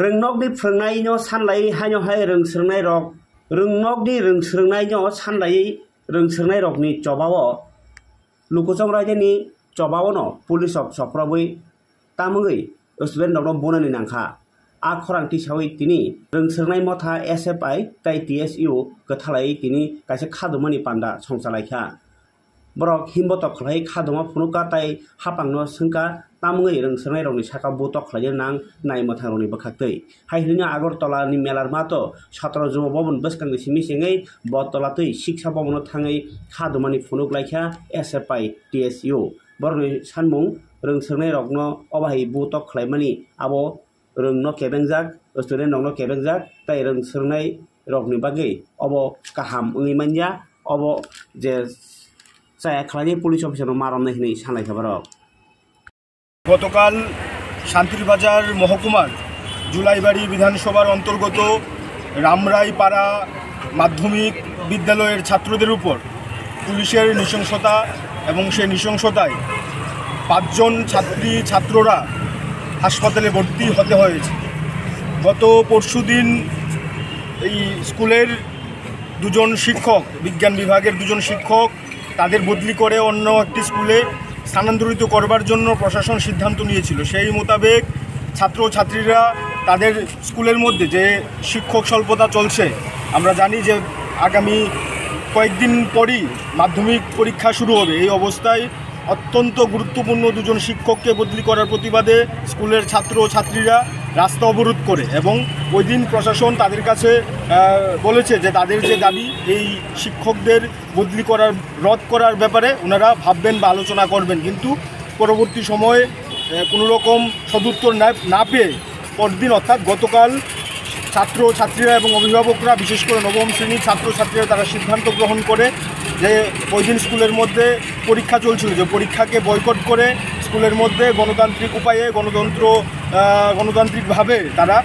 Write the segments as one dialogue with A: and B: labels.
A: रोंनकनि फोरोंनायनो सानलायै हायनोहाय रोंसोरनाय रक रोंनकनि रोंसोरनायनो सानलायै रोंसोरनाय रकनि चबावो लुकुचं रायजोनि चबावनो police सफ्राबै तामुङै student रकनो बनानि नांखा आ खरांथि सावै तिनि रोंसोरनाय मथा एसएफआई ताइ टीएसयू गथालायै तिनि कासे खादुमानि पान्दा संसालायखा borok himbotok khlai khadoma phunuka tai hapangno sungka tamungai rongsirnai rokni saka botok khlai nang naimotha rokni bwkhaktwi haihino Agartala ni melar mato 17 Juma bobon bwskangni simi singai botolatwi siksa bobono thangai khadomani phunuk laikha SFI TSU borni sanmung rongsirnai rokno obahi botok khlaimani abo rungno kebengjak student rokno kebengjak tai rongsirnai rokni bagui obo kaham ungui manja obo je police officer মারমনাই হিনে সানাই খাবার
B: গতকাল শান্তিরবাজার মহকুমার জুলাইবাড়ি বিধানসভার অন্তর্গত রামরাইপাড়া মাধ্যমিক বিদ্যালয়ের ছাত্রদের উপর পুলিশের নৃশংসতা এবং সেই নৃশংসতায় 5 জন ছাত্ররা হাসপাতালে ভর্তি হতে হয়েছে। গত পরশুদিন এই স্কুলের 2 জন শিক্ষক বিজ্ঞান বিভাগের 2 জন শিক্ষক তাদের বদলি করে অন্য একটি স্কুলে স্থানান্তরিত করবার জন্য প্রশাসন সিদ্ধান্ত নিয়েছিল। সেই মোতাবেক ছাত্রছাত্রীরা তাদের স্কুলের মধ্যে যে শিক্ষক স্বল্পতা চলছে, আমরা জানি যে আগামী কয়েকদিন পরই মাধ্যমিক পরীক্ষা শুরু হবে। এই অবস্থায় অত্যন্ত গুরুত্বপূর্ণ 2 জন শিক্ষককে বদলি করার প্রতিবাদে স্কুলের ছাত্রছাত্রীরা রাস্তা অবরোধ করে এবং ওই দিন প্রশাসন তাদের কাছে বলেছে যে তাদের যে দাবি এই শিক্ষকদের বদলি রদ করার ব্যাপারে ওনারা ভাববেন বা আলোচনা করবেন, কিন্তু পরবর্তী সময়ে কোনো রকম সদুত্তর না পেয়ে পরদিন অর্থাৎ গতকাল ছাত্রছাত্রীরা এবং অভিভাবকরা বিশেষ করে নবম শ্রেণীর ছাত্রছাত্রীরা তারা সিদ্ধান্ত গ্রহণ করে যে ওই দিন স্কুলের মধ্যে পরীক্ষা চলছিল, যে পরীক্ষাকে বয়কট করে স্কুলের মধ্যে গণতান্ত্রিক উপায়ে গণতান্ত্রিকভাবে তারা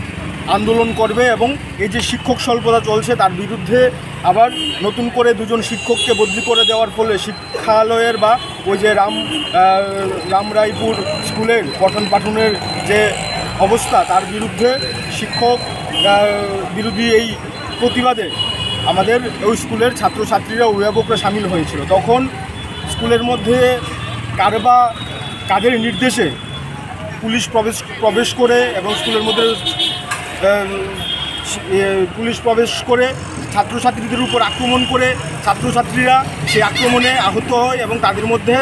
B: আন্দোলন করবে এবং এই যে শিক্ষক স্বল্পতা চলছে তার বিরুদ্ধে আবার নতুন করে 2 জন শিক্ষককে বদলি করে দেওয়ার ফলে শিক্ষালয়ের বা ওই যে রামরাইপুর স্কুলের পঠন পাঠনের যে অবস্থা তার বিরুদ্ধে শিক্ষক বিরোধী এই প্রতিবাদে আমাদের ওই স্কুলের ছাত্রছাত্রীরা অভিভাবকরা সামিল হয়েছিল। তখন স্কুলের মধ্যে কাদের নির্দেশে পুলিশ প্রবেশ করে এবং স্কুলের মধ্যে পুলিশ প্রবেশ করে ছাত্রছাত্রীদের উপর আক্রমণ করে ছাত্রছাত্রীরা সেই আক্রমণে আহত হয় এবং তাদের মধ্যে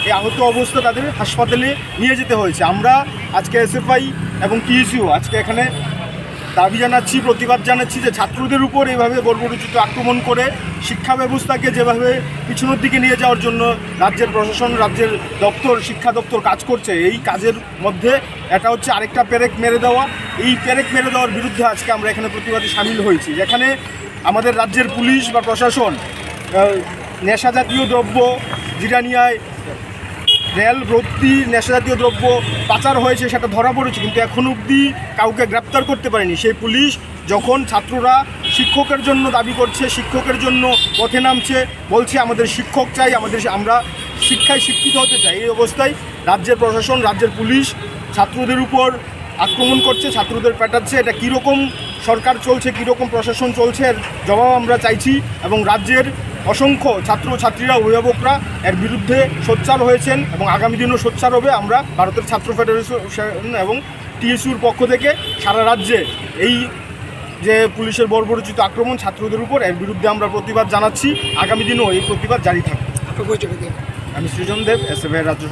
B: এই আহত অবস্থা তাদের হাসপাতালে নিয়ে যেতে হয়েছে। আমরা আজকে এসএফআই এবং টিএসইউ আজকে এখানে দাবি জানাচ্ছি, প্রতিবাদ জানাচ্ছি যে ছাত্রদের উপর এইভাবে বর্বরোচিত আক্রমণ করে শিক্ষা ব্যবস্থাকে যেভাবে পিছনের দিকে নিয়ে যাওয়ার জন্য রাজ্যের প্রশাসন, রাজ্যের শিক্ষা দপ্তর কাজ করছে, এই কাজের মধ্যে এটা হচ্ছে আরেকটা পেরেক মেরে দেওয়া। এই পেরেক মেরে দেওয়ার বিরুদ্ধে আজকে আমরা এখানে প্রতিবাদে সামিল হয়েছি, যেখানে আমাদের রাজ্যের পুলিশ বা প্রশাসন নেশাজাতীয় দ্রব্য জিরানিয়ায় রেল ভর্তি নেশাজাতীয় দ্রব্য পাচার হয়েছে সেটা ধরা পড়েছে, কিন্তু এখন অবধি কাউকে গ্রেপ্তার করতে পারেনি। সেই পুলিশ যখন ছাত্ররা শিক্ষকের জন্য দাবি করছে, শিক্ষকের জন্য পথে নামছে, বলছে আমাদের শিক্ষক চাই, আমরা শিক্ষায় শিক্ষিত হতে চাই, এই অবস্থায় রাজ্যের প্রশাসন, রাজ্যের পুলিশ ছাত্রদের উপর আক্রমণ করছে, ছাত্রদের পেটাচ্ছে। এটা কীরকম সরকার চলছে, কীরকম প্রশাসন চলছে এর জবাব আমরা চাইছি এবং রাজ্যের অসংখ্য ছাত্রছাত্রীরা, অভিভাবকরা এর বিরুদ্ধে সোচ্চার হয়েছেন এবং আগামী দিনও সোচ্চার হবে। আমরা ভারতের ছাত্র ফেডারেশন এবং টিএসইউর পক্ষ থেকে সারা রাজ্যে এই যে পুলিশের বর্বরোচিত আক্রমণ ছাত্রদের উপর এর বিরুদ্ধে আমরা প্রতিবাদ জানাচ্ছি। আগামী দিনও এই প্রতিবাদ জারি থাকবে। আমি সৃজন দেব, এসএফআই রাজ্য